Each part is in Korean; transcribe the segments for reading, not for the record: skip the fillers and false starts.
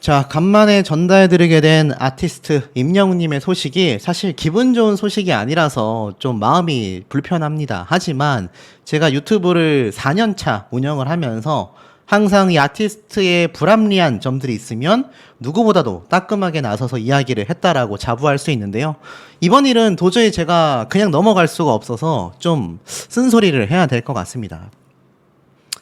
자, 간만에 전달드리게 된 아티스트 임영웅님의 소식이 사실 기분 좋은 소식이 아니라서 좀 마음이 불편합니다. 하지만 제가 유튜브를 4년차 운영을 하면서 항상 이 아티스트의 불합리한 점들이 있으면 누구보다도 따끔하게 나서서 이야기를 했다라고 자부할 수 있는데요. 이번 일은 도저히 제가 그냥 넘어갈 수가 없어서 좀 쓴소리를 해야 될 것 같습니다.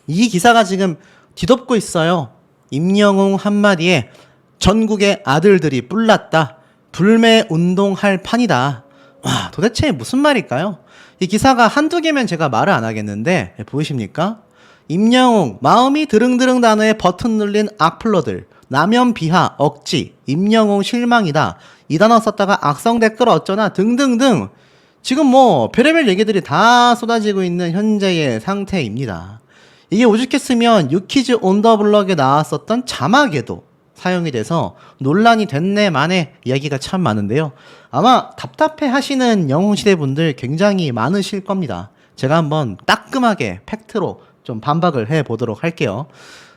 이 기사가 지금 뒤덮고 있어요. 임영웅 한마디에 전국의 아들들이 뿔났다. 불매 운동할 판이다. 와, 도대체 무슨 말일까요? 이 기사가 한두 개면 제가 말을 안 하겠는데 보이십니까? 임영웅 마음이 드릉드릉 단어에 버튼 눌린 악플러들 남연 비하 억지 임영웅 실망이다. 이 단어 썼다가 악성 댓글 어쩌나 등등등 지금 뭐 별의별 얘기들이 다 쏟아지고 있는 현재의 상태입니다. 이게 오죽했으면 유키즈 온 더 블럭에 나왔었던 자막에도 사용이 돼서 논란이 됐네 마네 이야기가 참 많은데요. 아마 답답해 하시는 영웅시대 분들 굉장히 많으실 겁니다. 제가 한번 따끔하게 팩트로 좀 반박을 해보도록 할게요.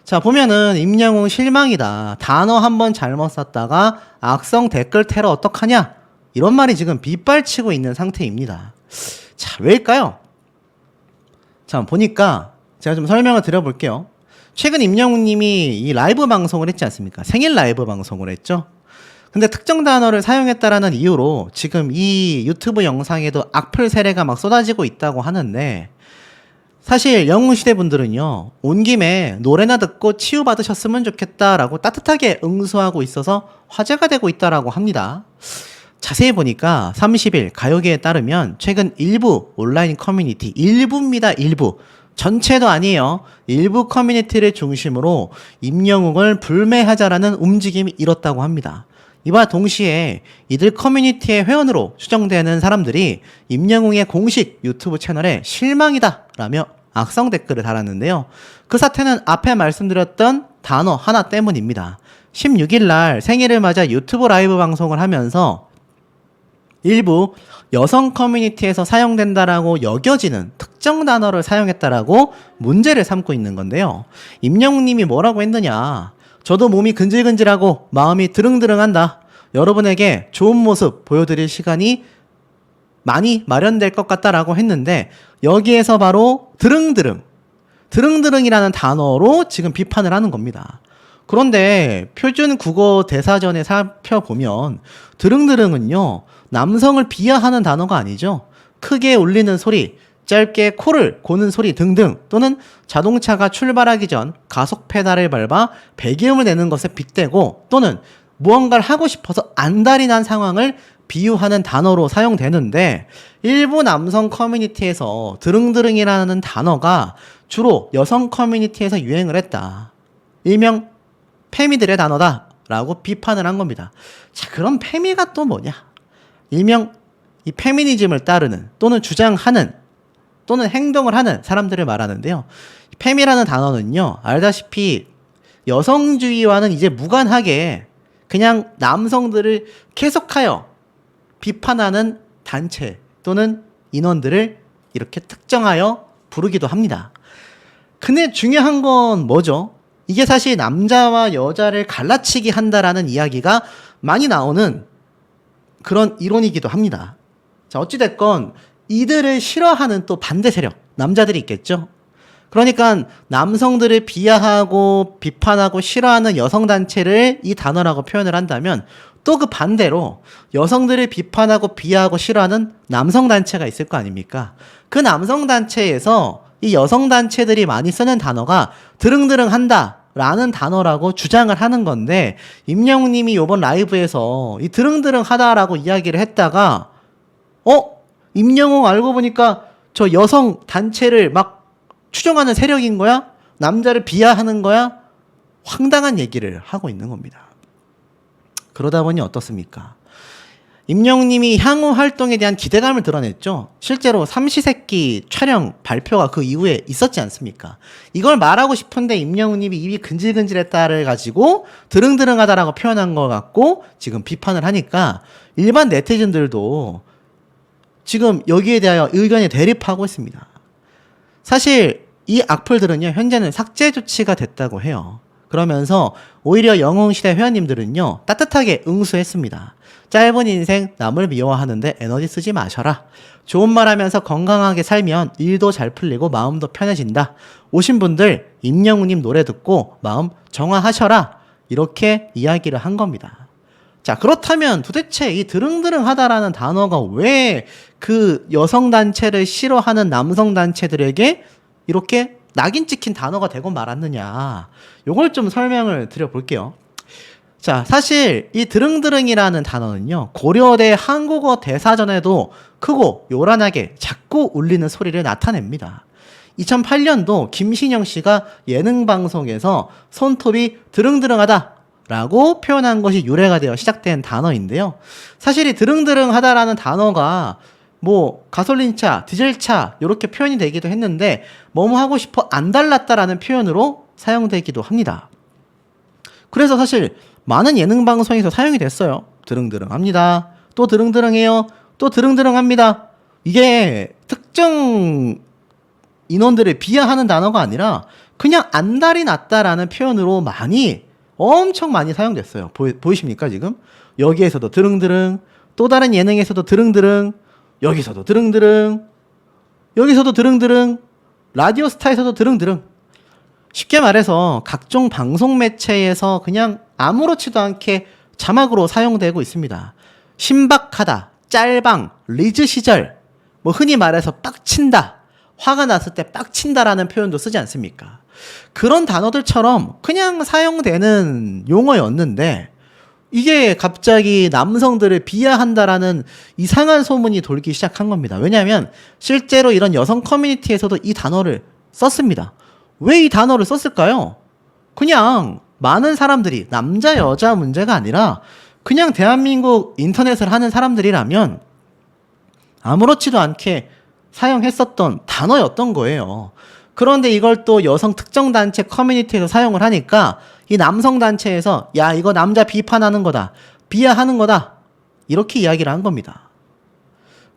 자, 보면은 임영웅 실망이다. 단어 한번 잘못 썼다가 악성 댓글 테러 어떡하냐? 이런 말이 지금 빗발치고 있는 상태입니다. 자, 왜일까요? 자, 보니까 제가 좀 설명을 드려볼게요. 최근 임영웅님이 이 라이브 방송을 했지 않습니까? 생일 라이브 방송을 했죠. 근데 특정 단어를 사용했다라는 이유로 지금 이 유튜브 영상에도 악플 세례가 막 쏟아지고 있다고 하는데 사실 영웅시대 분들은요, 온 김에 노래나 듣고 치유받으셨으면 좋겠다라고 따뜻하게 응수하고 있어서 화제가 되고 있다라고 합니다. 자세히 보니까 30일 가요계에 따르면 최근 일부 온라인 커뮤니티, 일부입니다, 일부. 전체도 아니에요. 일부 커뮤니티를 중심으로 임영웅을 불매하자라는 움직임이 일었다고 합니다. 이와 동시에 이들 커뮤니티의 회원으로 추정되는 사람들이 임영웅의 공식 유튜브 채널에 실망이다 라며 악성 댓글을 달았는데요. 그 사태는 앞에 말씀드렸던 단어 하나 때문입니다. 16일 날 생일을 맞아 유튜브 라이브 방송을 하면서 일부 여성 커뮤니티에서 사용된다라고 여겨지는 특정 단어를 사용했다라고 문제를 삼고 있는 건데요. 임영웅님이 뭐라고 했느냐? 저도 몸이 근질근질하고 마음이 드릉드릉한다. 여러분에게 좋은 모습 보여드릴 시간이 많이 마련될 것 같다라고 했는데 여기에서 바로 드릉드릉이라는 단어로 지금 비판을 하는 겁니다. 그런데 표준 국어 대사전에 살펴보면 드릉드릉은요 남성을 비하하는 단어가 아니죠. 크게 울리는 소리, 짧게 코를 고는 소리 등등 또는 자동차가 출발하기 전 가속 페달을 밟아 배기음을 내는 것에 빗대고 또는 무언가를 하고 싶어서 안달이 난 상황을 비유하는 단어로 사용되는데 일부 남성 커뮤니티에서 드릉드릉이라는 단어가 주로 여성 커뮤니티에서 유행을 했다. 일명 페미들의 단어다 라고 비판을 한 겁니다. 자, 그럼 페미가 또 뭐냐? 일명 이 페미니즘을 따르는 또는 주장하는 또는 행동을 하는 사람들을 말하는데요. 페미라는 단어는요, 알다시피 여성주의와는 이제 무관하게 그냥 남성들을 계속하여 비판하는 단체 또는 인원들을 이렇게 특정하여 부르기도 합니다. 근데 중요한 건 뭐죠? 이게 사실 남자와 여자를 갈라치기 한다라는 이야기가 많이 나오는 그런 이론이기도 합니다. 자, 어찌됐건 이들을 싫어하는 또 반대 세력, 남자들이 있겠죠? 그러니까 남성들을 비하하고 비판하고 싫어하는 여성단체를 이 단어라고 표현을 한다면 또 그 반대로 여성들을 비판하고 비하하고 싫어하는 남성단체가 있을 거 아닙니까? 그 남성단체에서 이 여성단체들이 많이 쓰는 단어가 드릉드릉 한다 라는 단어라고 주장을 하는 건데 임영웅님이 이번 라이브에서 이 드릉드릉 하다라고 이야기를 했다가 임영웅 알고 보니까 저 여성 단체를 막 추종하는 세력인 거야? 남자를 비하하는 거야? 황당한 얘기를 하고 있는 겁니다. 그러다 보니 어떻습니까? 임영웅님이 향후 활동에 대한 기대감을 드러냈죠. 실제로 삼시세끼 촬영 발표가 그 이후에 있었지 않습니까? 이걸 말하고 싶은데 임영웅님이 입이 근질근질했다를 가지고 드릉드릉하다라고 표현한 것 같고 지금 비판을 하니까 일반 네티즌들도 지금 여기에 대하여 의견이 대립하고 있습니다. 사실 이 악플들은요 현재는 삭제 조치가 됐다고 해요. 그러면서 오히려 영웅시대 회원님들은요, 따뜻하게 응수했습니다. 짧은 인생 남을 미워하는데 에너지 쓰지 마셔라. 좋은 말 하면서 건강하게 살면 일도 잘 풀리고 마음도 편해진다. 오신 분들 임영웅님 노래 듣고 마음 정화하셔라. 이렇게 이야기를 한 겁니다. 자, 그렇다면 도대체 이 드릉드릉하다라는 단어가 왜 그 여성단체를 싫어하는 남성단체들에게 이렇게 낙인 찍힌 단어가 되고 말았느냐. 요걸 좀 설명을 드려볼게요. 자, 사실 이 드릉드릉이라는 단어는요, 고려대 한국어 대사전에도 크고 요란하게 자꾸 울리는 소리를 나타냅니다. 2008년도 김신영 씨가 예능 방송에서 손톱이 드릉드릉하다 라고 표현한 것이 유래가 되어 시작된 단어인데요. 사실 이 드릉드릉하다라는 단어가 뭐 가솔린차, 디젤차 이렇게 표현이 되기도 했는데 뭐뭐 하고 싶어 안 달랐다라는 표현으로 사용되기도 합니다. 그래서 사실 많은 예능 방송에서 사용이 됐어요. 드릉드릉합니다. 또 드릉드릉해요. 또 드릉드릉합니다. 이게 특정 인원들을 비하하는 단어가 아니라 그냥 안달이 났다라는 표현으로 엄청 많이 사용됐어요. 보이십니까 지금? 여기에서도 드릉드릉, 또 다른 예능에서도 드릉드릉, 여기서도 드릉드릉, 여기서도 드릉드릉, 라디오스타에서도 드릉드릉. 쉽게 말해서 각종 방송 매체에서 그냥 아무렇지도 않게 자막으로 사용되고 있습니다. 신박하다, 짤방, 리즈 시절, 뭐 흔히 말해서 빡친다, 화가 났을 때 빡친다라는 표현도 쓰지 않습니까? 그런 단어들처럼 그냥 사용되는 용어였는데 이게 갑자기 남성들을 비하한다라는 이상한 소문이 돌기 시작한 겁니다. 왜냐하면 실제로 이런 여성 커뮤니티에서도 이 단어를 썼습니다. 왜 이 단어를 썼을까요? 그냥 많은 사람들이 남자 여자 문제가 아니라 그냥 대한민국 인터넷을 하는 사람들이라면 아무렇지도 않게 사용했었던 단어였던 거예요. 그런데 이걸 또 여성 특정 단체 커뮤니티에서 사용을 하니까 이 남성 단체에서 야 이거 남자 비판하는 거다, 비하하는 거다 이렇게 이야기를 한 겁니다.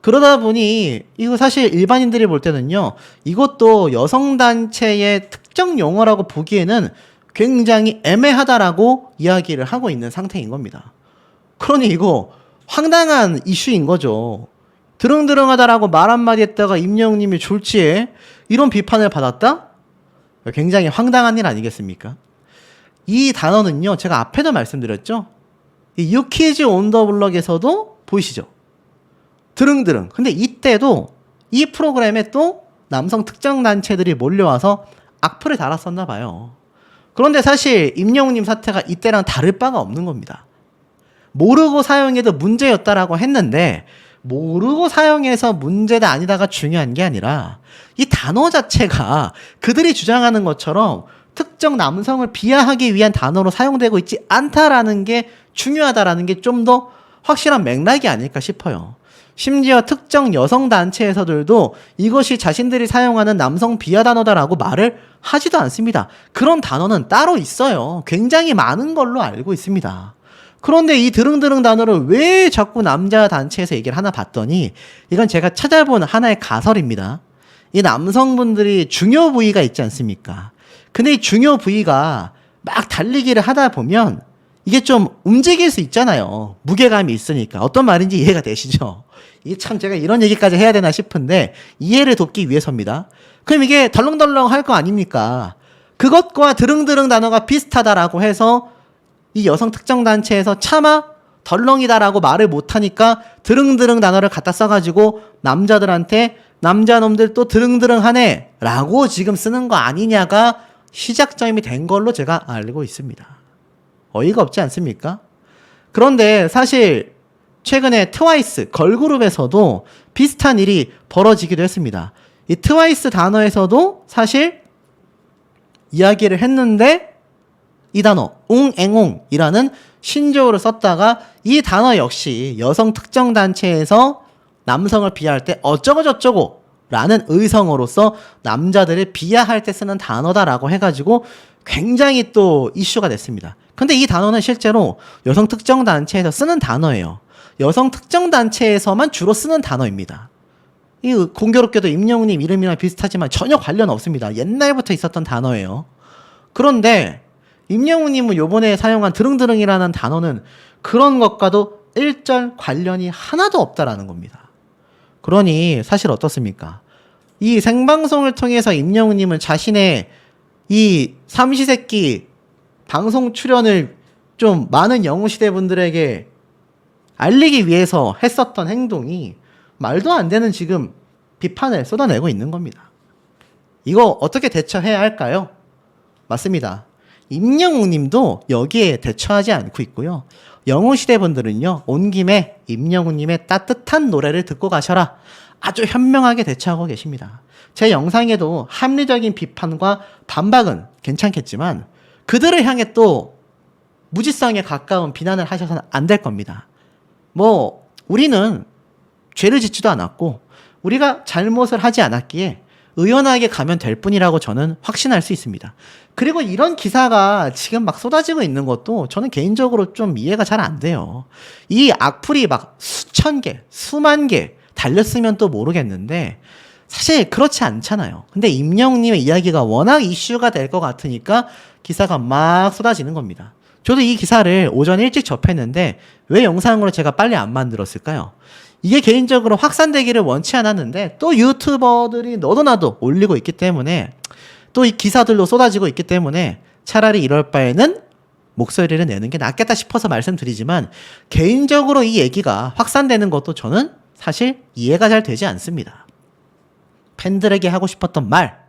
그러다 보니 이거 사실 일반인들이 볼 때는요, 이것도 여성 단체의 특정 용어라고 보기에는 굉장히 애매하다라고 이야기를 하고 있는 상태인 겁니다. 그러니 이거 황당한 이슈인 거죠. 드릉드릉하다라고 말 한마디 했다가 임영웅님이 졸지에 이런 비판을 받았다? 굉장히 황당한 일 아니겠습니까? 이 단어는요, 제가 앞에도 말씀드렸죠? 이 유키즈 온 더 블럭에서도 보이시죠? 드릉드릉. 근데 이때도 이 프로그램에 또 남성 특정 단체들이 몰려와서 악플을 달았었나 봐요. 그런데 사실 임영웅님 사태가 이때랑 다를 바가 없는 겁니다. 모르고 사용해도 문제였다라고 했는데 모르고 사용해서 문제다 아니다가 중요한 게 아니라 이 단어 자체가 그들이 주장하는 것처럼 특정 남성을 비하하기 위한 단어로 사용되고 있지 않다라는 게 중요하다라는 게 좀 더 확실한 맥락이 아닐까 싶어요. 심지어 특정 여성 단체에서들도 이것이 자신들이 사용하는 남성 비하 단어다라고 말을 하지도 않습니다. 그런 단어는 따로 있어요. 굉장히 많은 걸로 알고 있습니다. 그런데 이 드릉드릉 단어를 왜 자꾸 남자 단체에서 얘기를 하나 봤더니 이건 제가 찾아본 하나의 가설입니다. 이 남성분들이 중요 부위가 있지 않습니까? 근데 이 중요 부위가 막 달리기를 하다 보면 이게 좀 움직일 수 있잖아요. 무게감이 있으니까. 어떤 말인지 이해가 되시죠? 이게 참 제가 이런 얘기까지 해야 되나 싶은데 이해를 돕기 위해서입니다. 그럼 이게 덜렁덜렁 할 거 아닙니까? 그것과 드릉드릉 단어가 비슷하다라고 해서 이 여성 특정 단체에서 차마 덜렁이다라고 말을 못하니까 드릉드릉 단어를 갖다 써가지고 남자들한테 남자놈들 또 드릉드릉하네 라고 지금 쓰는 거 아니냐가 시작점이 된 걸로 제가 알고 있습니다. 어이가 없지 않습니까? 그런데 사실 최근에 트와이스 걸그룹에서도 비슷한 일이 벌어지기도 했습니다. 이 트와이스 단어에서도 사실 이야기를 했는데 이 단어 웅앵옹이라는 신조어를 썼다가 이 단어 역시 여성 특정 단체에서 남성을 비하할 때 어쩌고저쩌고 라는 의성어로서 남자들을 비하할 때 쓰는 단어다라고 해가지고 굉장히 또 이슈가 됐습니다. 근데 이 단어는 실제로 여성 특정 단체에서 쓰는 단어예요. 여성 특정 단체에서만 주로 쓰는 단어입니다. 이 공교롭게도 임영웅님 이름이랑 비슷하지만 전혀 관련 없습니다. 옛날부터 있었던 단어예요. 그런데 임영웅님은 요번에 사용한 드릉드릉이라는 단어는 그런 것과도 일절 관련이 하나도 없다라는 겁니다. 그러니 사실 어떻습니까? 이 생방송을 통해서 임영웅님은 자신의 이 삼시세끼 방송 출연을 좀 많은 영웅시대 분들에게 알리기 위해서 했었던 행동이 말도 안 되는 지금 비판을 쏟아내고 있는 겁니다. 이거 어떻게 대처해야 할까요? 맞습니다. 임영웅 님도 여기에 대처하지 않고 있고요. 영웅시대 분들은요, 온 김에 임영웅 님의 따뜻한 노래를 듣고 가셔라. 아주 현명하게 대처하고 계십니다. 제 영상에도 합리적인 비판과 반박은 괜찮겠지만 그들을 향해 또 무지성에 가까운 비난을 하셔서는 안 될 겁니다. 뭐 우리는 죄를 짓지도 않았고 우리가 잘못을 하지 않았기에 의연하게 가면 될 뿐이라고 저는 확신할 수 있습니다. 그리고 이런 기사가 지금 막 쏟아지고 있는 것도 저는 개인적으로 좀 이해가 잘 안 돼요. 이 악플이 막 수천 개, 수만 개 달렸으면 또 모르겠는데 사실 그렇지 않잖아요. 근데 임영웅님의 이야기가 워낙 이슈가 될 것 같으니까 기사가 막 쏟아지는 겁니다. 저도 이 기사를 오전 일찍 접했는데 왜 영상으로 제가 빨리 안 만들었을까요? 이게 개인적으로 확산되기를 원치 않았는데 또 유튜버들이 너도 나도 올리고 있기 때문에 또 이 기사들로 쏟아지고 있기 때문에 차라리 이럴 바에는 목소리를 내는 게 낫겠다 싶어서 말씀드리지만 개인적으로 이 얘기가 확산되는 것도 저는 사실 이해가 잘 되지 않습니다. 팬들에게 하고 싶었던 말,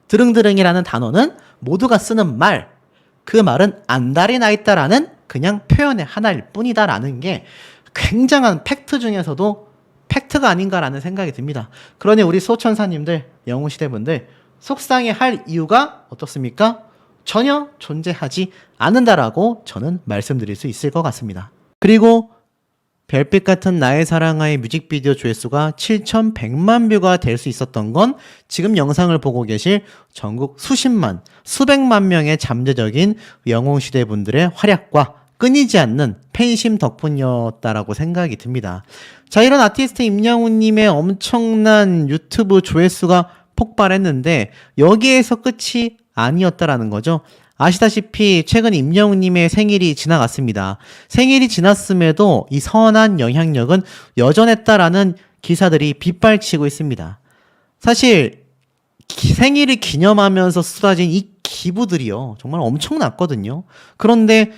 드릉드릉이라는 단어는 모두가 쓰는 말, 그 말은 안달이 나 있다라는 그냥 표현의 하나일 뿐이다라는 게 굉장한 팩트 중에서도 팩트가 아닌가라는 생각이 듭니다. 그러니 우리 소천사님들, 영웅시대분들 속상해 할 이유가 어떻습니까? 전혀 존재하지 않는다라고 저는 말씀드릴 수 있을 것 같습니다. 그리고 별빛 같은 나의 사랑아의 뮤직비디오 조회수가 7,100만 뷰가 될 수 있었던 건 지금 영상을 보고 계실 전국 수십만, 수백만 명의 잠재적인 영웅시대 분들의 활약과 끊이지 않는 팬심 덕분이었다라고 생각이 듭니다. 자, 이런 아티스트 임영웅님의 엄청난 유튜브 조회수가 폭발했는데 여기에서 끝이 아니었다라는 거죠. 아시다시피 최근 임영웅님의 생일이 지나갔습니다. 생일이 지났음에도 이 선한 영향력은 여전했다라는 기사들이 빗발치고 있습니다. 사실 생일을 기념하면서 쏟아진 이 기부들이요, 정말 엄청났거든요. 그런데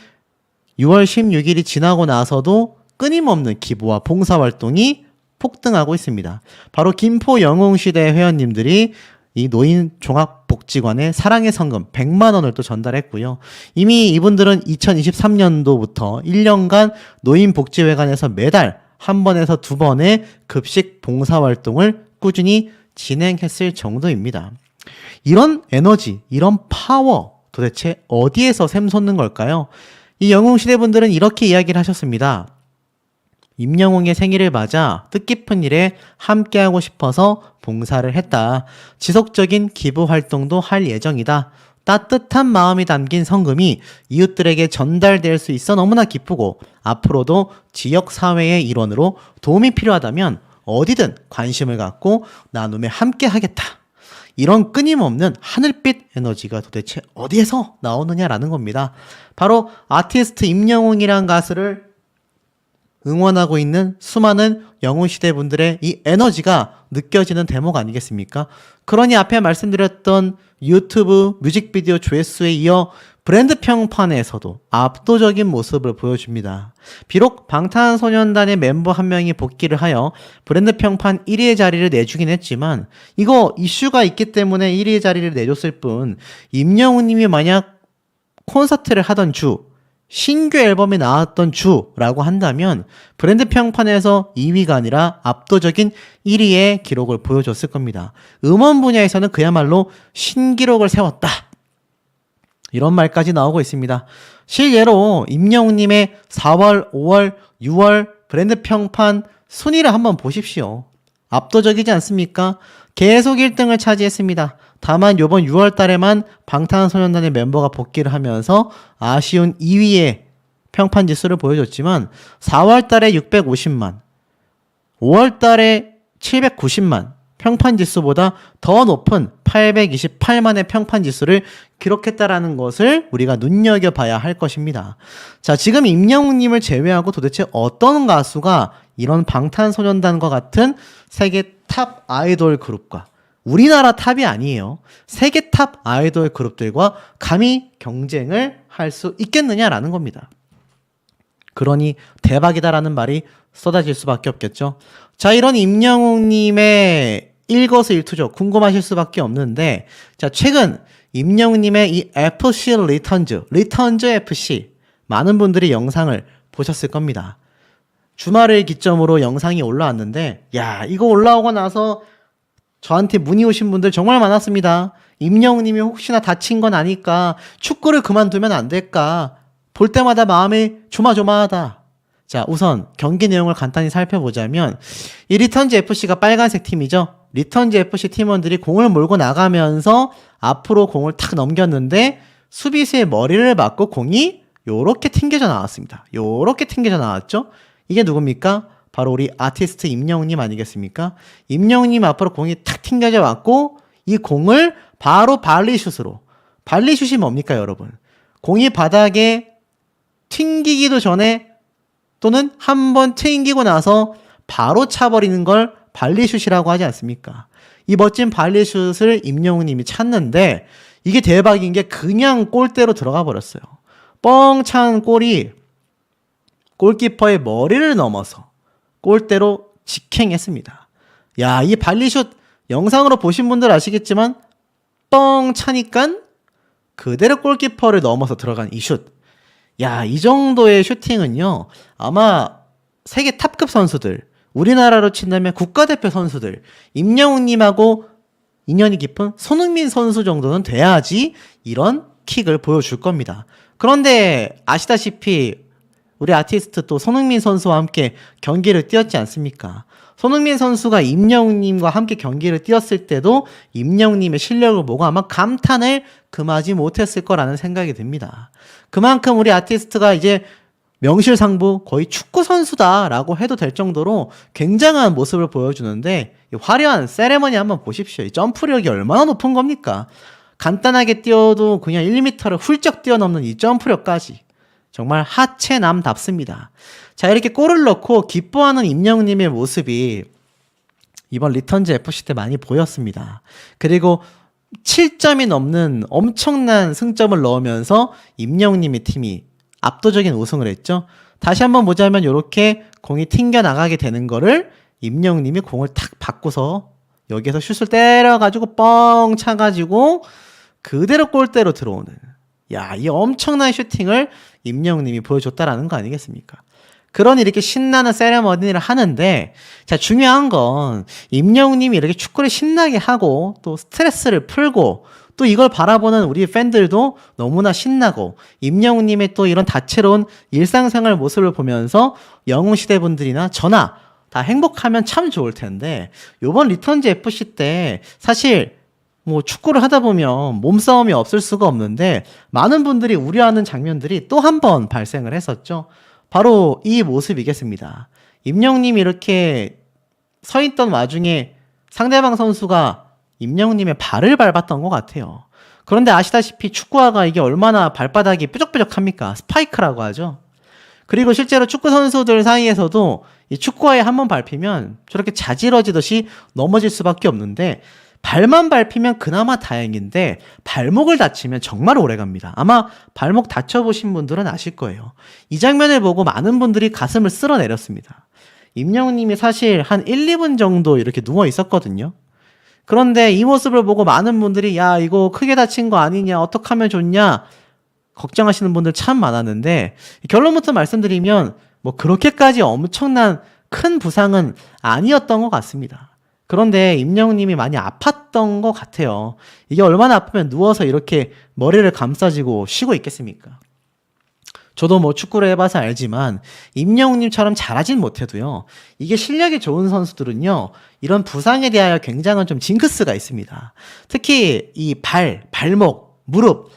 6월 16일이 지나고 나서도 끊임없는 기부와 봉사활동이 폭등하고 있습니다. 바로 김포 영웅시대 회원님들이 이 노인 종합복지관에 사랑의 성금 100만 원을 또 전달했고요. 이미 이분들은 2023년도부터 1년간 노인복지회관에서 매달 한 번에서 두 번의 급식 봉사활동을 꾸준히 진행했을 정도입니다. 이런 에너지, 이런 파워 도대체 어디에서 샘솟는 걸까요? 이 영웅시대분들은 이렇게 이야기를 하셨습니다. 임영웅의 생일을 맞아 뜻깊은 일에 함께하고 싶어서 봉사를 했다. 지속적인 기부 활동도 할 예정이다. 따뜻한 마음이 담긴 성금이 이웃들에게 전달될 수 있어 너무나 기쁘고 앞으로도 지역사회의 일원으로 도움이 필요하다면 어디든 관심을 갖고 나눔에 함께하겠다. 이런 끊임없는 하늘빛 에너지가 도대체 어디에서 나오느냐라는 겁니다. 바로 아티스트 임영웅이란 가수를 응원하고 있는 수많은 영웅시대 분들의 이 에너지가 느껴지는 대목 아니겠습니까? 그러니 앞에 말씀드렸던 유튜브 뮤직비디오 조회수에 이어 브랜드 평판에서도 압도적인 모습을 보여줍니다. 비록 방탄소년단의 멤버 한 명이 복귀를 하여 브랜드 평판 1위의 자리를 내주긴 했지만 이거 이슈가 있기 때문에 1위의 자리를 내줬을 뿐 임영웅님이 만약 콘서트를 하던 주, 신규 앨범이 나왔던 주라고 한다면 브랜드 평판에서 2위가 아니라 압도적인 1위의 기록을 보여줬을 겁니다. 음원 분야에서는 그야말로 신기록을 세웠다. 이런 말까지 나오고 있습니다. 실예로 임영웅님의 4월, 5월, 6월 브랜드 평판 순위를 한번 보십시오. 압도적이지 않습니까? 계속 1등을 차지했습니다. 다만 이번 6월 달에만 방탄소년단의 멤버가 복귀를 하면서 아쉬운 2위의 평판 지수를 보여줬지만 4월 달에 650만, 5월 달에 790만, 평판지수보다 더 높은 828만의 평판지수를 기록했다라는 것을 우리가 눈여겨봐야 할 것입니다. 자, 지금 임영웅님을 제외하고 도대체 어떤 가수가 이런 방탄소년단과 같은 세계 탑 아이돌 그룹과 우리나라 탑이 아니에요. 세계 탑 아이돌 그룹들과 감히 경쟁을 할 수 있겠느냐라는 겁니다. 그러니 대박이다라는 말이 쏟아질 수밖에 없겠죠. 자, 이런 임영웅님의 일거수일투족 궁금하실 수밖에 없는데, 자, 최근 임영웅님의 이 FC 리턴즈 FC 많은 분들이 영상을 보셨을 겁니다. 주말을 기점으로 영상이 올라왔는데, 야, 이거 올라오고 나서 저한테 문의 오신 분들 정말 많았습니다. 임영웅님이 혹시나 다친 건 아닐까? 축구를 그만두면 안 될까? 볼 때마다 마음이 조마조마하다. 자, 우선 경기 내용을 간단히 살펴보자면 이 리턴즈 FC가 빨간색 팀이죠. 리턴즈 FC 팀원들이 공을 몰고 나가면서 앞으로 공을 탁 넘겼는데 수비수의 머리를 맞고 공이 요렇게 튕겨져 나왔습니다. 요렇게 튕겨져 나왔죠. 이게 누굽니까? 바로 우리 아티스트 임영웅님 아니겠습니까? 임영웅님 앞으로 공이 탁 튕겨져 왔고 이 공을 바로 발리슛으로, 발리슛이 뭡니까 여러분? 공이 바닥에 튕기기도 전에 또는 한번 튕기고 나서 바로 차버리는 걸 발리슛이라고 하지 않습니까? 이 멋진 발리슛을 임영웅님이 찼는데 이게 대박인 게 그냥 골대로 들어가 버렸어요. 뻥 찬 골이 골키퍼의 머리를 넘어서 골대로 직행했습니다. 야, 이 발리슛 영상으로 보신 분들 아시겠지만 뻥 차니까 그대로 골키퍼를 넘어서 들어간 이 슛. 야, 이 정도의 슈팅은요, 아마 세계 탑급 선수들, 우리나라로 친다면 국가대표 선수들, 임영웅님하고 인연이 깊은 손흥민 선수 정도는 돼야지 이런 킥을 보여줄 겁니다. 그런데 아시다시피 우리 아티스트 또 손흥민 선수와 함께 경기를 뛰었지 않습니까? 손흥민 선수가 임영웅님과 함께 경기를 뛰었을 때도 임영웅님의 실력을 보고 아마 감탄을 금하지 못했을 거라는 생각이 듭니다. 그만큼 우리 아티스트가 이제 명실상부 거의 축구 선수다라고 해도 될 정도로 굉장한 모습을 보여주는데 이 화려한 세레머니 한번 보십시오. 이 점프력이 얼마나 높은 겁니까? 간단하게 뛰어도 그냥 1m를 훌쩍 뛰어넘는 이 점프력까지 정말 하체남답습니다. 자, 이렇게 골을 넣고 기뻐하는 임영웅님의 모습이 이번 리턴즈 FC 때 많이 보였습니다. 그리고 7점이 넘는 엄청난 승점을 넣으면서 임영웅님의 팀이 압도적인 우승을 했죠. 다시 한번 보자면 이렇게 공이 튕겨나가게 되는 거를 임영웅님이 공을 탁 받고서 여기에서 슛을 때려가지고 뻥 차가지고 그대로 골대로 들어오는, 야, 이 엄청난 슈팅을 임영웅님이 보여줬다라는 거 아니겠습니까? 그러니 이렇게 신나는 세레머니를 하는데, 자, 중요한 건 임영웅님이 이렇게 축구를 신나게 하고 또 스트레스를 풀고 또 이걸 바라보는 우리 팬들도 너무나 신나고 임영웅님의 또 이런 다채로운 일상생활 모습을 보면서 영웅시대 분들이나 저나 다 행복하면 참 좋을 텐데, 요번 리턴즈 FC 때 사실 뭐 축구를 하다 보면 몸싸움이 없을 수가 없는데 많은 분들이 우려하는 장면들이 또 한 번 발생을 했었죠. 바로 이 모습이겠습니다. 임영웅님이 이렇게 서 있던 와중에 상대방 선수가 임영웅님의 발을 밟았던 것 같아요. 그런데 아시다시피 축구화가 이게 얼마나 발바닥이 뾰족뾰족합니까? 스파이크라고 하죠. 그리고 실제로 축구 선수들 사이에서도 이 축구화에 한번 밟히면 저렇게 자지러지듯이 넘어질 수밖에 없는데 발만 밟히면 그나마 다행인데 발목을 다치면 정말 오래갑니다. 아마 발목 다쳐보신 분들은 아실 거예요. 이 장면을 보고 많은 분들이 가슴을 쓸어내렸습니다. 임영웅님이 사실 한 1, 2분 정도 이렇게 누워 있었거든요. 그런데 이 모습을 보고 많은 분들이 야, 이거 크게 다친 거 아니냐, 어떻게 하면 좋냐 걱정하시는 분들 참 많았는데, 결론부터 말씀드리면 뭐 그렇게까지 엄청난 큰 부상은 아니었던 것 같습니다. 그런데 임영웅님이 많이 아팠던 것 같아요. 이게 얼마나 아프면 누워서 이렇게 머리를 감싸지고 쉬고 있겠습니까? 저도 뭐 축구를 해봐서 알지만 임영웅님처럼 잘하진 못해도요, 이게 실력이 좋은 선수들은요, 이런 부상에 대하여 굉장한 좀 징크스가 있습니다. 특히 이 발목, 무릎,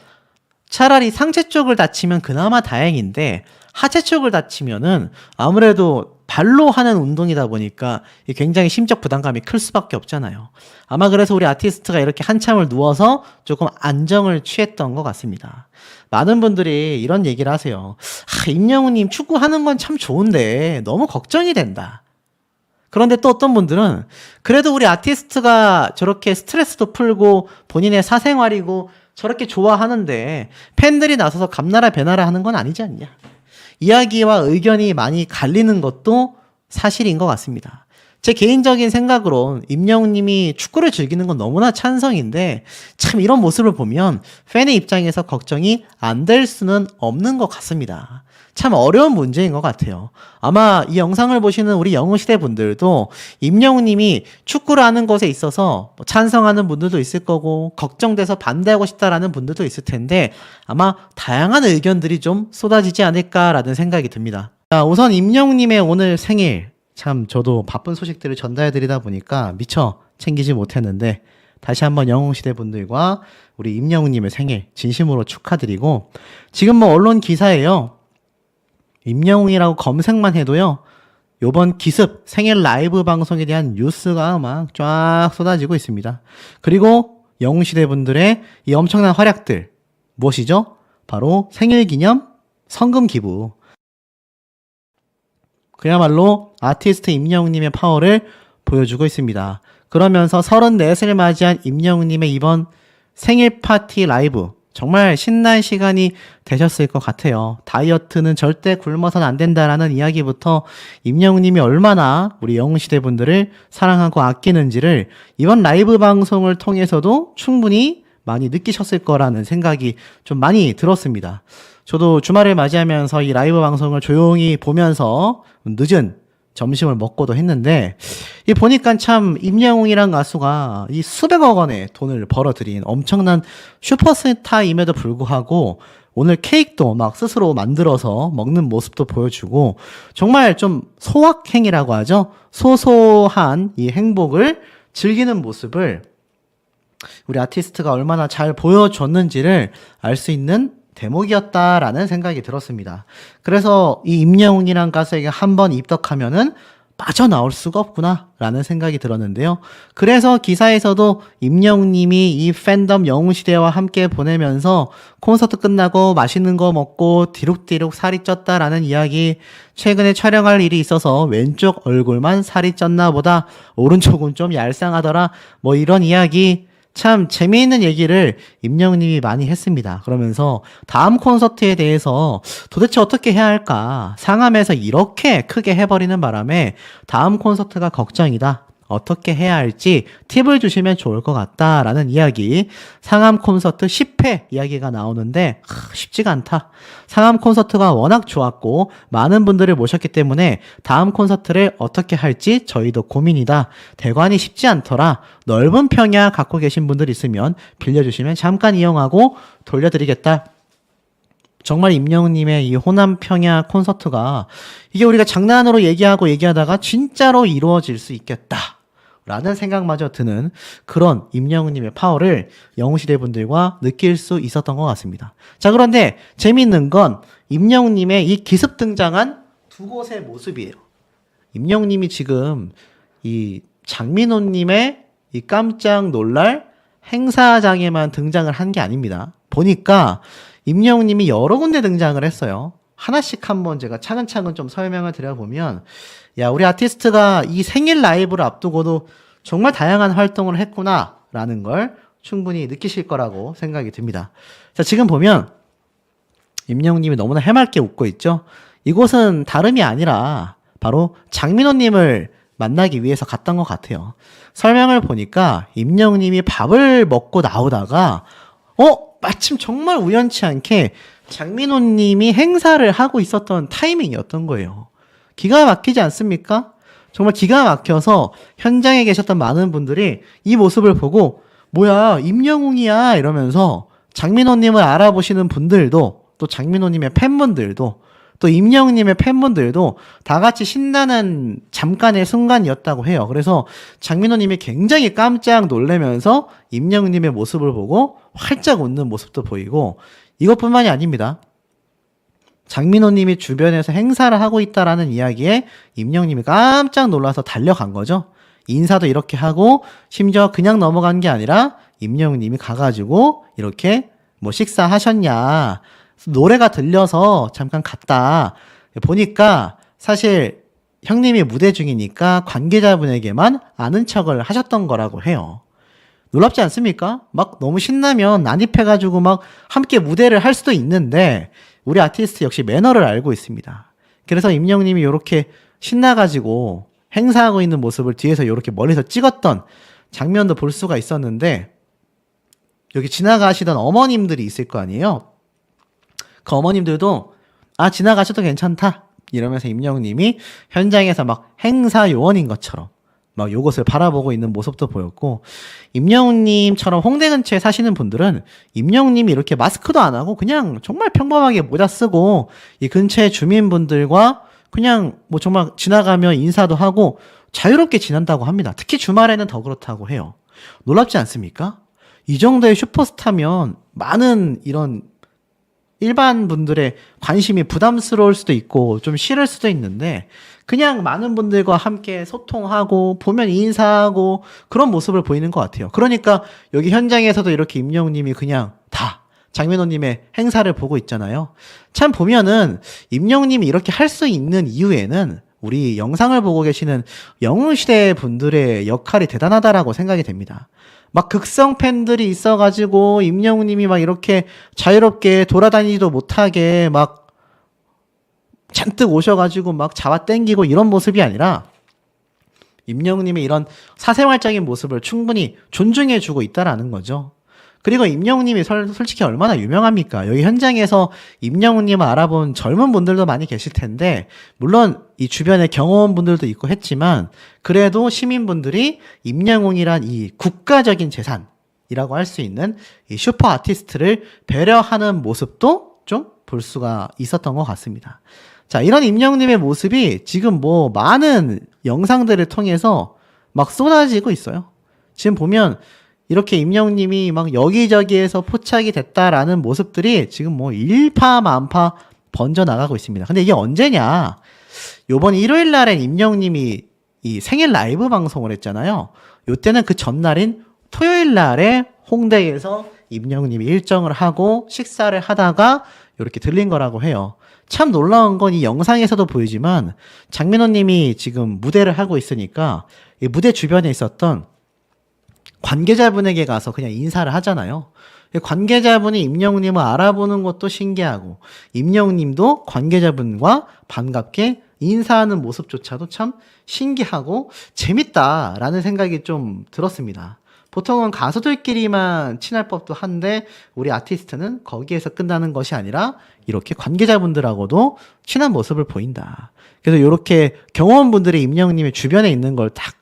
차라리 상체 쪽을 다치면 그나마 다행인데 하체 쪽을 다치면은 아무래도 발로 하는 운동이다 보니까 굉장히 심적 부담감이 클 수밖에 없잖아요. 아마 그래서 우리 아티스트가 이렇게 한참을 누워서 조금 안정을 취했던 것 같습니다. 많은 분들이 이런 얘기를 하세요. 임영웅님 축구하는 건 참 좋은데 너무 걱정이 된다. 그런데 또 어떤 분들은 그래도 우리 아티스트가 저렇게 스트레스도 풀고 본인의 사생활이고 저렇게 좋아하는데 팬들이 나서서 감나라 배나라 하는 건 아니지 않냐. 이야기와 의견이 많이 갈리는 것도 사실인 것 같습니다. 제 개인적인 생각으론 임영웅님이 축구를 즐기는 건 너무나 찬성인데 참 이런 모습을 보면 팬의 입장에서 걱정이 안 될 수는 없는 것 같습니다. 참 어려운 문제인 것 같아요. 아마 이 영상을 보시는 우리 영웅시대 분들도 임영웅님이 축구를 하는 것에 있어서 찬성하는 분들도 있을 거고 걱정돼서 반대하고 싶다라는 분들도 있을 텐데 아마 다양한 의견들이 좀 쏟아지지 않을까라는 생각이 듭니다. 자, 우선 임영웅님의 오늘 생일 참 저도 바쁜 소식들을 전달해드리다 보니까 미처 챙기지 못했는데 다시 한번 영웅시대 분들과 우리 임영웅님의 생일 진심으로 축하드리고 지금 뭐 언론 기사에요. 임영웅이라고 검색만 해도요. 요번 기습 생일 라이브 방송에 대한 뉴스가 막 쫙 쏟아지고 있습니다. 그리고 영웅시대 분들의 이 엄청난 활약들 무엇이죠? 바로 생일 기념 성금 기부. 그야말로 아티스트 임영웅님의 파워를 보여주고 있습니다. 그러면서 34을 맞이한 임영웅님의 이번 생일 파티 라이브 정말 신난 시간이 되셨을 것 같아요. 다이어트는 절대 굶어서는 안 된다라는 이야기부터 임영웅님이 얼마나 우리 영웅시대 분들을 사랑하고 아끼는지를 이번 라이브 방송을 통해서도 충분히 많이 느끼셨을 거라는 생각이 좀 많이 들었습니다. 저도 주말을 맞이하면서 이 라이브 방송을 조용히 보면서 늦은 점심을 먹고도 했는데 이 보니까 참 임영웅이란 가수가 이 수백억 원의 돈을 벌어들인 엄청난 슈퍼스타임에도 불구하고 오늘 케이크도 막 스스로 만들어서 먹는 모습도 보여주고 정말 좀 소확행이라고 하죠. 소소한 이 행복을 즐기는 모습을 우리 아티스트가 얼마나 잘 보여줬는지를 알 수 있는 대목이었다라는 생각이 들었습니다. 그래서 이 임영웅이란 가수에게 한번 입덕하면은 빠져나올 수가 없구나 라는 생각이 들었는데요. 그래서 기사에서도 임영웅님이 이 팬덤 영웅시대와 함께 보내면서 콘서트 끝나고 맛있는 거 먹고 디룩디룩 살이 쪘다라는 이야기, 최근에 촬영할 일이 있어서 왼쪽 얼굴만 살이 쪘나 보다, 오른쪽은 좀 얄쌍하더라, 뭐 이런 이야기, 참 재미있는 얘기를 임영웅님이 많이 했습니다. 그러면서 다음 콘서트에 대해서 도대체 어떻게 해야 할까? 상암에서 이렇게 크게 해버리는 바람에 다음 콘서트가 걱정이다. 어떻게 해야 할지 팁을 주시면 좋을 것 같다라는 이야기. 상암 콘서트 10회 이야기가 나오는데 쉽지가 않다. 상암 콘서트가 워낙 좋았고 많은 분들을 모셨기 때문에 다음 콘서트를 어떻게 할지 저희도 고민이다. 대관이 쉽지 않더라. 넓은 평야 갖고 계신 분들 있으면 빌려주시면 잠깐 이용하고 돌려드리겠다. 정말 임영웅님의 이 호남 평야 콘서트가 이게 우리가 장난으로 얘기하다가 진짜로 이루어질 수 있겠다 라는 생각마저 드는 그런 임영웅님의 파워를 영웅시대 분들과 느낄 수 있었던 것 같습니다. 자, 그런데 재미있는 건 임영웅님의 이 기습 등장한 두 곳의 모습이에요. 임영웅님이 지금 이 장민호님의 이 깜짝 놀랄 행사장에만 등장을 한 게 아닙니다. 보니까 임영웅님이 여러 군데 등장을 했어요. 하나씩 한번 제가 차근차근 좀 설명을 드려보면, 야, 우리 아티스트가 이 생일 라이브를 앞두고도 정말 다양한 활동을 했구나 라는 걸 충분히 느끼실 거라고 생각이 듭니다. 자, 지금 보면 임영웅님이 너무나 해맑게 웃고 있죠. 이곳은 다름이 아니라 바로 장민호님을 만나기 위해서 갔던 것 같아요. 설명을 보니까 임영웅님이 밥을 먹고 나오다가 마침 정말 우연치 않게 장민호님이 행사를 하고 있었던 타이밍이었던 거예요. 기가 막히지 않습니까? 정말 기가 막혀서 현장에 계셨던 많은 분들이 이 모습을 보고 뭐야 임영웅이야 이러면서 장민호님을 알아보시는 분들도, 또 장민호님의 팬분들도, 또 임영웅님의 팬분들도 다 같이 신나는 잠깐의 순간이었다고 해요. 그래서 장민호님이 굉장히 깜짝 놀라면서 임영웅님의 모습을 보고 활짝 웃는 모습도 보이고, 이것뿐만이 아닙니다. 장민호님이 주변에서 행사를 하고 있다라는 이야기에 임영님이 깜짝 놀라서 달려간 거죠. 인사도 이렇게 하고 심지어 그냥 넘어간 게 아니라 임영님이 가가지고 이렇게 뭐 식사하셨냐, 노래가 들려서 잠깐 갔다 보니까 사실 형님이 무대 중이니까 관계자분에게만 아는 척을 하셨던 거라고 해요. 놀랍지 않습니까? 막 너무 신나면 난입해가지고 막 함께 무대를 할 수도 있는데 우리 아티스트 역시 매너를 알고 있습니다. 그래서 임영님이 이렇게 신나가지고 행사하고 있는 모습을 뒤에서 이렇게 멀리서 찍었던 장면도 볼 수가 있었는데, 여기 지나가시던 어머님들이 있을 거 아니에요? 그 어머님들도 지나가셔도 괜찮다 이러면서 임영님이 현장에서 막 행사 요원인 것처럼 막 요것을 바라보고 있는 모습도 보였고, 임영웅님처럼 홍대 근처에 사시는 분들은 임영웅님이 이렇게 마스크도 안 하고 그냥 정말 평범하게 모자 쓰고 이 근처의 주민분들과 그냥 뭐 정말 지나가며 인사도 하고 자유롭게 지낸다고 합니다. 특히 주말에는 더 그렇다고 해요. 놀랍지 않습니까? 이 정도의 슈퍼스타면 많은 이런 일반 분들의 관심이 부담스러울 수도 있고 좀 싫을 수도 있는데 그냥 많은 분들과 함께 소통하고 보면 인사하고 그런 모습을 보이는 것 같아요. 그러니까 여기 현장에서도 이렇게 임영웅님이 그냥 다 장민호님의 행사를 보고 있잖아요. 참 보면은 임영웅님이 이렇게 할 수 있는 이유에는 우리 영상을 보고 계시는 영웅시대 분들의 역할이 대단하다라고 생각이 됩니다. 막 극성 팬들이 있어가지고 임영웅님이 막 이렇게 자유롭게 돌아다니지도 못하게 막 잔뜩 오셔가지고 막 잡아 당기고 이런 모습이 아니라 임영웅님의 이런 사생활적인 모습을 충분히 존중해주고 있다라는 거죠. 그리고 임영웅님이 솔직히 얼마나 유명합니까? 여기 현장에서 임영웅님을 알아본 젊은 분들도 많이 계실 텐데, 물론 이 주변에 경호원분들도 있고 했지만 그래도 시민분들이 임영웅이란 이 국가적인 재산이라고 할 수 있는 이 슈퍼 아티스트를 배려하는 모습도 좀 볼 수가 있었던 것 같습니다. 자, 이런 임영웅님의 모습이 지금 뭐 많은 영상들을 통해서 막 쏟아지고 있어요. 지금 보면 이렇게 임영웅님이 막 여기저기에서 포착이 됐다라는 모습들이 지금 뭐 일파만파 번져나가고 있습니다. 근데 이게 언제냐? 요번 일요일 날엔 임영웅님이 이 생일 라이브 방송을 했잖아요. 요때는 그 전날인 토요일 날에 홍대에서 임영웅님이 일정을 하고 식사를 하다가 이렇게 들린 거라고 해요. 참 놀라운 건 이 영상에서도 보이지만 장민호님이 지금 무대를 하고 있으니까 이 무대 주변에 있었던 관계자분에게 가서 그냥 인사를 하잖아요. 관계자분이 임영웅님을 알아보는 것도 신기하고 임영웅님도 관계자분과 반갑게 인사하는 모습조차도 참 신기하고 재밌다라는 생각이 좀 들었습니다. 보통은 가수들끼리만 친할 법도 한데 우리 아티스트는 거기에서 끝나는 것이 아니라 이렇게 관계자분들하고도 친한 모습을 보인다. 그래서 이렇게 경호원분들이 임영웅님의 주변에 있는 걸 딱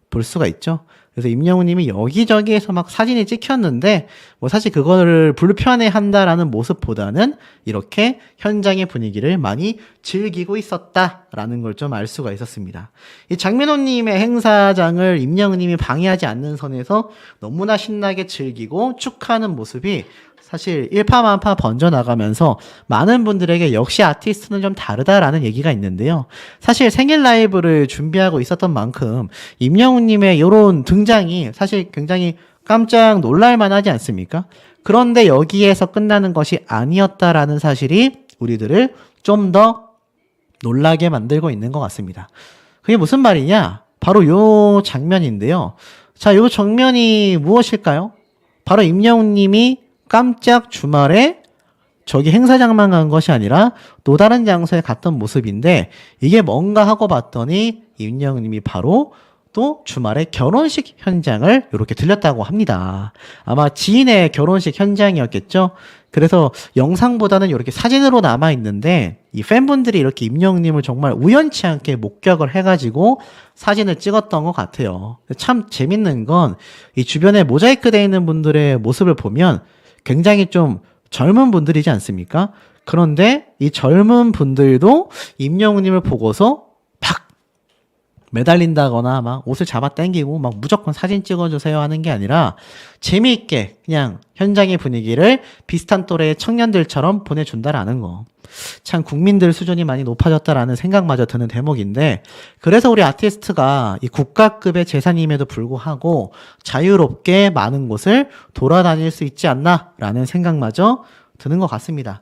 볼 수가 있죠. 그래서 임영웅님이 여기저기에서 막 사진이 찍혔는데 뭐 사실 그거를 불편해 한다라는 모습보다는 이렇게 현장의 분위기를 많이 즐기고 있었다라는 걸 좀 알 수가 있었습니다. 이 장민호님의 행사장을 임영웅님이 방해하지 않는 선에서 너무나 신나게 즐기고 축하하는 모습이 사실 일파만파 번져나가면서 많은 분들에게 역시 아티스트는 좀 다르다라는 얘기가 있는데요. 사실 생일 라이브를 준비하고 있었던 만큼 임영웅님의 이런 등장이 사실 굉장히 깜짝 놀랄만 하지 않습니까? 그런데 여기에서 끝나는 것이 아니었다라는 사실이 우리들을 좀 더 놀라게 만들고 있는 것 같습니다. 그게 무슨 말이냐? 바로 요 장면인데요. 자, 요 장면이 무엇일까요? 바로 임영웅님이 깜짝 주말에 저기 행사장만 간 것이 아니라 또 다른 장소에 갔던 모습인데 이게 뭔가 하고 봤더니 임영웅님이 바로 또 주말에 결혼식 현장을 이렇게 들렸다고 합니다. 아마 지인의 결혼식 현장이었겠죠. 그래서 영상보다는 이렇게 사진으로 남아 있는데 이 팬분들이 이렇게 임영웅님을 정말 우연치 않게 목격을 해가지고 사진을 찍었던 것 같아요. 참 재밌는 건 이 주변에 모자이크 되어 있는 분들의 모습을 보면 굉장히 좀 젊은 분들이지 않습니까? 그런데 이 젊은 분들도 임영웅님을 보고서 막 매달린다거나 막 옷을 잡아 당기고 막 무조건 사진 찍어주세요 하는 게 아니라 재미있게 그냥 현장의 분위기를 비슷한 또래의 청년들처럼 보내준다라는 거. 참 국민들 수준이 많이 높아졌다라는 생각마저 드는 대목인데, 그래서 우리 아티스트가 이 국가급의 재산임에도 불구하고 자유롭게 많은 곳을 돌아다닐 수 있지 않나라는 생각마저 드는 것 같습니다.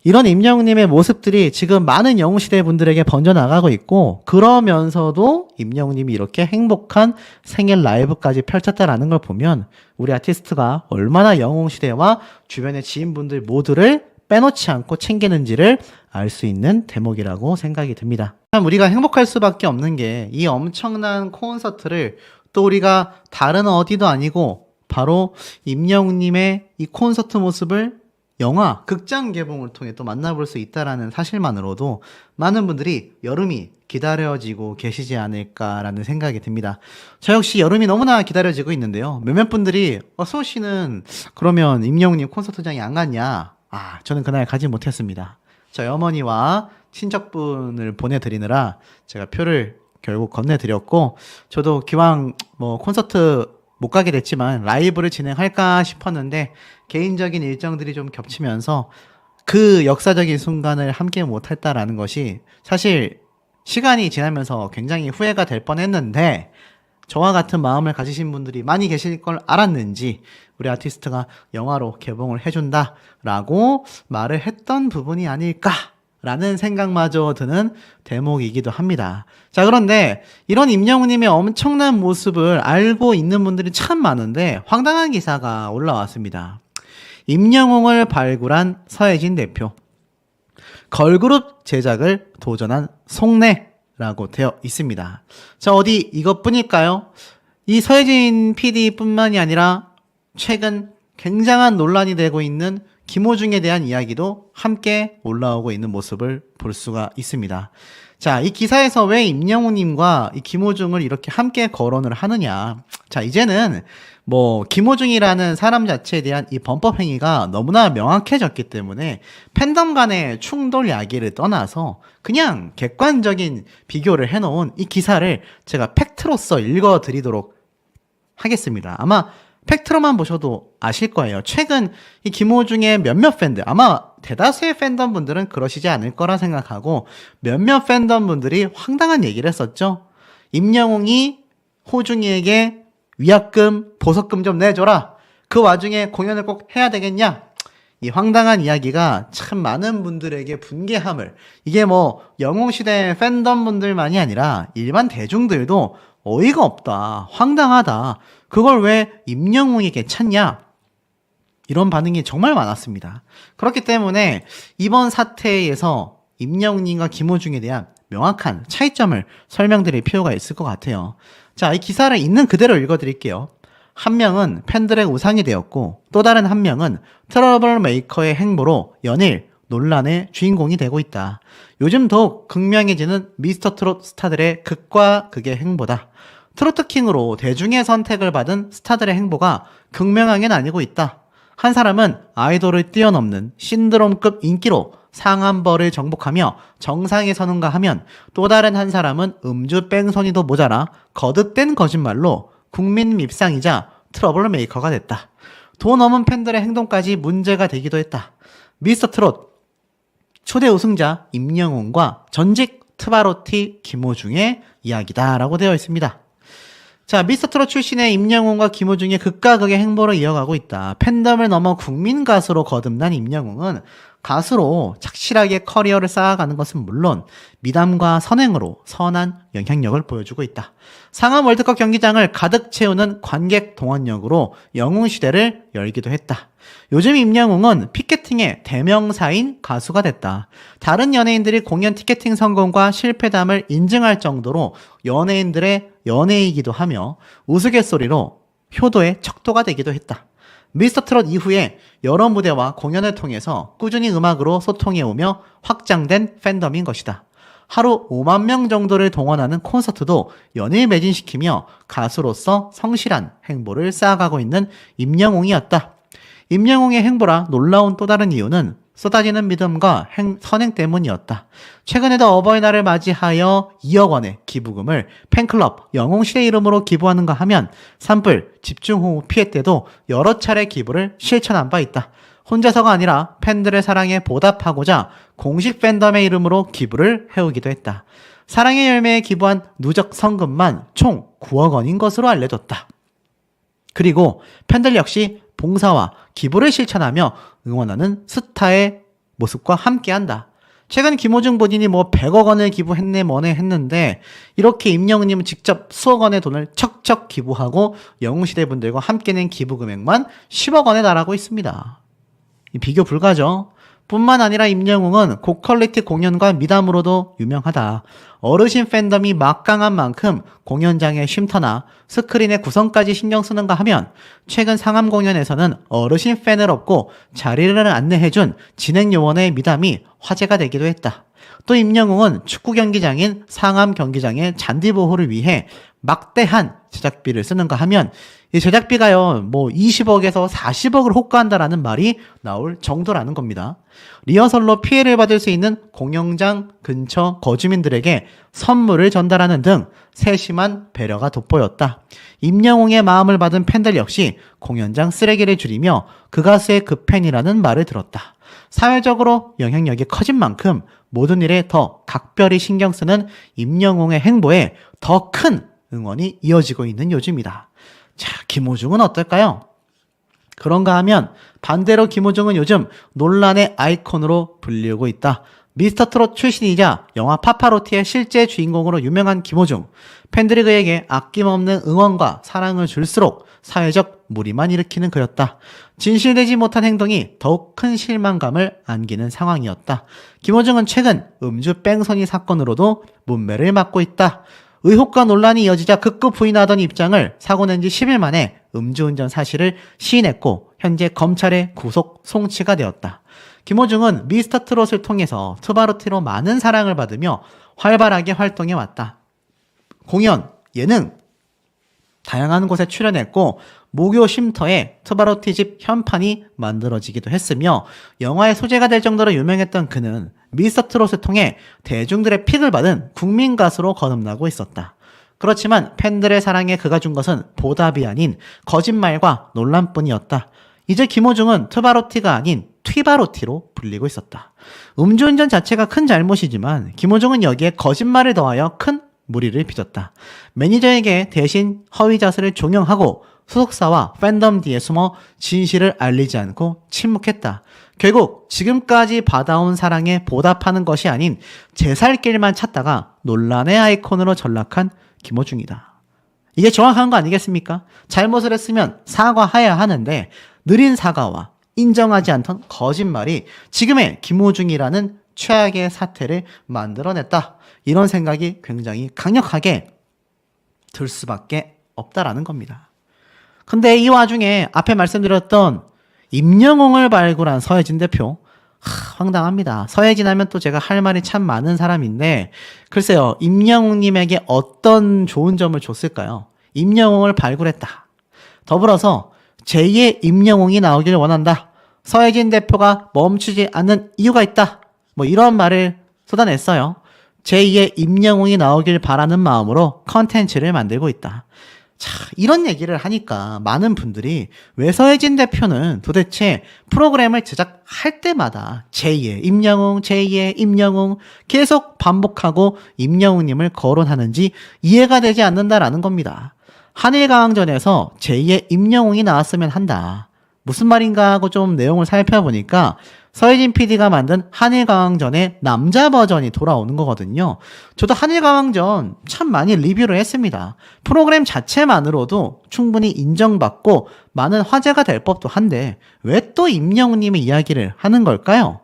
이런 임영웅님의 모습들이 지금 많은 영웅시대 분들에게 번져나가고 있고, 그러면서도 임영웅님이 이렇게 행복한 생일 라이브까지 펼쳤다라는 걸 보면 우리 아티스트가 얼마나 영웅시대와 주변의 지인분들 모두를 빼놓지 않고 챙기는지를 알 수 있는 대목이라고 생각이 듭니다. 참 우리가 행복할 수밖에 없는 게 이 엄청난 콘서트를 또 우리가 다른 어디도 아니고 바로 임영웅님의 이 콘서트 모습을 영화, 극장 개봉을 통해 또 만나볼 수 있다라는 사실만으로도 많은 분들이 여름이 기다려지고 계시지 않을까라는 생각이 듭니다. 저 역시 여름이 너무나 기다려지고 있는데요. 몇몇 분들이 수호 씨는 그러면 임영웅님 콘서트장에 안 갔냐? 저는 그날 가지 못했습니다. 저희 어머니와 친척분을 보내드리느라 제가 표를 결국 건네드렸고, 저도 기왕 콘서트 못 가게 됐지만 라이브를 진행할까 싶었는데 개인적인 일정들이 좀 겹치면서 그 역사적인 순간을 함께 못했다라는 것이 사실 시간이 지나면서 굉장히 후회가 될 뻔했는데, 저와 같은 마음을 가지신 분들이 많이 계실 걸 알았는지 우리 아티스트가 영화로 개봉을 해준다라고 말을 했던 부분이 아닐까라는 생각마저 드는 대목이기도 합니다. 자, 그런데 이런 임영웅님의 엄청난 모습을 알고 있는 분들이 참 많은데 황당한 기사가 올라왔습니다. 임영웅을 발굴한 서혜진 대표, 걸그룹 제작을 도전한 속내라고 되어 있습니다. 자, 어디 이것뿐일까요? 이 서혜진 PD뿐만이 아니라 최근 굉장한 논란이 되고 있는 김호중에 대한 이야기도 함께 올라오고 있는 모습을 볼 수가 있습니다. 자, 이 기사에서 왜 임영웅님과 이 김호중을 이렇게 함께 거론을 하느냐. 자, 이제는 김호중이라는 사람 자체에 대한 이 범법 행위가 너무나 명확해졌기 때문에 팬덤 간의 충돌 야기를 떠나서 그냥 객관적인 비교를 해놓은 이 기사를 제가 팩트로서 읽어드리도록 하겠습니다. 아마 팩트로만 보셔도 아실 거예요. 최근 이 김호중의 몇몇 팬들, 아마 대다수의 팬덤 분들은 그러시지 않을 거라 생각하고 몇몇 팬덤 분들이 황당한 얘기를 했었죠. 임영웅이 호중이에게 위약금, 보석금 좀 내줘라. 그 와중에 공연을 꼭 해야 되겠냐? 이 황당한 이야기가 참 많은 분들에게 분개함을, 이게 영웅시대 팬덤 분들만이 아니라 일반 대중들도 어이가 없다, 황당하다, 그걸 왜 임영웅에게 찾냐? 이런 반응이 정말 많았습니다. 그렇기 때문에 이번 사태에서 임영웅님과 김호중에 대한 명확한 차이점을 설명드릴 필요가 있을 것 같아요. 자, 이 기사를 있는 그대로 읽어드릴게요. 한 명은 팬들의 우상이 되었고 또 다른 한 명은 트러블 메이커의 행보로 연일 논란의 주인공이 되고 있다. 요즘 더욱 극명해지는 미스터 트롯 스타들의 극과 극의 행보다. 트로트 킹으로 대중의 선택을 받은 스타들의 행보가 극명하게 나뉘고 있다. 한 사람은 아이돌을 뛰어넘는 신드롬급 인기로 상한벌을 정복하며 정상에 서는가 하면, 또 다른 한 사람은 음주 뺑소니도 모자라 거듭된 거짓말로 국민 밉상이자 트러블 메이커가 됐다. 돈 없는 팬들의 행동까지 문제가 되기도 했다. 미스터 트롯 초대 우승자 임영웅과 전직 트바로티 김호중의 이야기다라고 되어 있습니다. 자, 미스터 트롯 출신의 임영웅과 김호중의 극과 극의 행보를 이어가고 있다. 팬덤을 넘어 국민 가수로 거듭난 임영웅은 가수로 착실하게 커리어를 쌓아가는 것은 물론 미담과 선행으로 선한 영향력을 보여주고 있다. 상암 월드컵 경기장을 가득 채우는 관객 동원력으로 영웅시대를 열기도 했다. 요즘 임영웅은 피켓팅의 대명사인 가수가 됐다. 다른 연예인들이 공연 티켓팅 성공과 실패담을 인증할 정도로 연예인들의 연예이기도 하며 우스갯소리로 효도의 척도가 되기도 했다. 미스터 트롯 이후에 여러 무대와 공연을 통해서 꾸준히 음악으로 소통해오며 확장된 팬덤인 것이다. 하루 5만 명 정도를 동원하는 콘서트도 연일 매진시키며 가수로서 성실한 행보를 쌓아가고 있는 임영웅이었다. 임영웅의 행보라 놀라운 또 다른 이유는 쏟아지는 믿음과 선행 때문이었다. 최근에도 어버이날을 맞이하여 2억 원의 기부금을 팬클럽 영웅시대 이름으로 기부하는가 하면 산불, 집중호우 피해 때도 여러 차례 기부를 실천한 바 있다. 혼자서가 아니라 팬들의 사랑에 보답하고자 공식 팬덤의 이름으로 기부를 해오기도 했다. 사랑의 열매에 기부한 누적 성금만 총 9억 원인 것으로 알려졌다. 그리고 팬들 역시 봉사와 기부를 실천하며 응원하는 스타의 모습과 함께한다. 최근 김호중 본인이 100억 원을 기부했네 뭐네 했는데 이렇게 임영웅님은 직접 수억 원의 돈을 척척 기부하고 영웅시대 분들과 함께 낸 기부 금액만 10억 원에 달하고 있습니다. 비교 불가죠. 뿐만 아니라 임영웅은 고퀄리티 공연과 미담으로도 유명하다. 어르신 팬덤이 막강한 만큼 공연장의 쉼터나 스크린의 구성까지 신경 쓰는가 하면 최근 상암 공연에서는 어르신 팬을 업고 자리를 안내해준 진행 요원의 미담이 화제가 되기도 했다. 또 임영웅은 축구 경기장인 상암 경기장의 잔디 보호를 위해 막대한 제작비를 쓰는가 하면 이 제작비가요 20억에서 40억을 호가한다라는 말이 나올 정도라는 겁니다. 리허설로 피해를 받을 수 있는 공연장 근처 거주민들에게 선물을 전달하는 등 세심한 배려가 돋보였다. 임영웅의 마음을 받은 팬들 역시 공연장 쓰레기를 줄이며 그 가수의 그 팬이라는 말을 들었다. 사회적으로 영향력이 커진 만큼 모든 일에 더 각별히 신경 쓰는 임영웅의 행보에 더 큰 응원이 이어지고 있는 요즘이다. 자, 김호중은 어떨까요? 그런가 하면 반대로 김호중은 요즘 논란의 아이콘으로 불리우고 있다. 미스터트롯 출신이자 영화 파파로티의 실제 주인공으로 유명한 김호중. 팬들이 그에게 아낌없는 응원과 사랑을 줄수록 사회적 무리만 일으키는 그였다. 진실되지 못한 행동이 더욱 큰 실망감을 안기는 상황이었다. 김호중은 최근 음주 뺑소니 사건으로도 문매를 맞고 있다. 의혹과 논란이 이어지자 극구 부인하던 입장을 사고 낸 지 10일 만에 음주운전 사실을 시인했고 현재 검찰에 구속 송치가 되었다. 김호중은 미스터트롯을 통해서 투바로티로 많은 사랑을 받으며 활발하게 활동해왔다. 공연, 예능, 다양한 곳에 출연했고 목요 쉼터에 투바로티집 현판이 만들어지기도 했으며 영화의 소재가 될 정도로 유명했던 그는 미스터트롯을 통해 대중들의 픽을 받은 국민 가수로 거듭나고 있었다. 그렇지만 팬들의 사랑에 그가 준 것은 보답이 아닌 거짓말과 논란뿐이었다. 이제 김호중은 투바로티가 아닌 튀바로티로 불리고 있었다. 음주운전 자체가 큰 잘못이지만 김호중은 여기에 거짓말을 더하여 큰 무리를 빚었다. 매니저에게 대신 허위자설을 종용하고 소속사와 팬덤 뒤에 숨어 진실을 알리지 않고 침묵했다. 결국 지금까지 받아온 사랑에 보답하는 것이 아닌 제 살 길만 찾다가 논란의 아이콘으로 전락한 김호중이다. 이게 정확한 거 아니겠습니까? 잘못을 했으면 사과해야 하는데 느린 사과와 인정하지 않던 거짓말이 지금의 김호중이라는 최악의 사태를 만들어냈다. 이런 생각이 굉장히 강력하게 들 수밖에 없다라는 겁니다. 근데 이 와중에 앞에 말씀드렸던 임영웅을 발굴한 서혜진 대표, 황당합니다. 서혜진 하면 또 제가 할 말이 참 많은 사람인데 글쎄요, 임영웅님에게 어떤 좋은 점을 줬을까요? 임영웅을 발굴했다. 더불어서 제2의 임영웅이 나오길 원한다. 서혜진 대표가 멈추지 않는 이유가 있다. 이런 말을 쏟아냈어요. 제2의 임영웅이 나오길 바라는 마음으로 컨텐츠를 만들고 있다. 자, 이런 얘기를 하니까 많은 분들이 왜 서혜진 대표는 도대체 프로그램을 제작할 때마다 제2의 임영웅, 제2의 임영웅 계속 반복하고 임영웅님을 거론하는지 이해가 되지 않는다라는 겁니다. 한일강항전에서 제2의 임영웅이 나왔으면 한다. 무슨 말인가 하고 좀 내용을 살펴보니까 서혜진 PD가 만든 한일강항전의 남자 버전이 돌아오는 거거든요. 저도 한일강항전 참 많이 리뷰를 했습니다. 프로그램 자체만으로도 충분히 인정받고 많은 화제가 될 법도 한데 왜 또 임영웅님의 이야기를 하는 걸까요?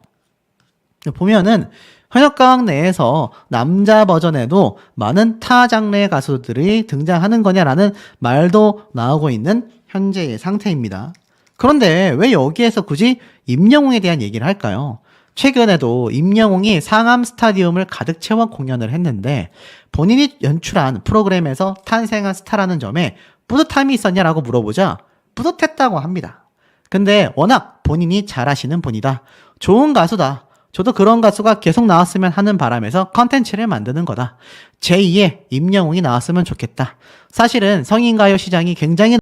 보면은 현역가왕 내에서 남자 버전에도 많은 타 장르의 가수들이 등장하는 거냐라는 말도 나오고 있는 현재의 상태입니다. 그런데 왜 여기에서 굳이 임영웅에 대한 얘기를 할까요? 최근에도 임영웅이 상암 스타디움을 가득 채워 공연을 했는데 본인이 연출한 프로그램에서 탄생한 스타라는 점에 뿌듯함이 있었냐라고 물어보자 뿌듯했다고 합니다. 근데 워낙 본인이 잘하시는 분이다. 좋은 가수다. 저도 그런 가수가 계속 나왔으면 하는 바람에서 컨텐츠를 만드는 거다. 제2의 임영웅이 나왔으면 좋겠다. 사실은 성인가요 시장이 굉장히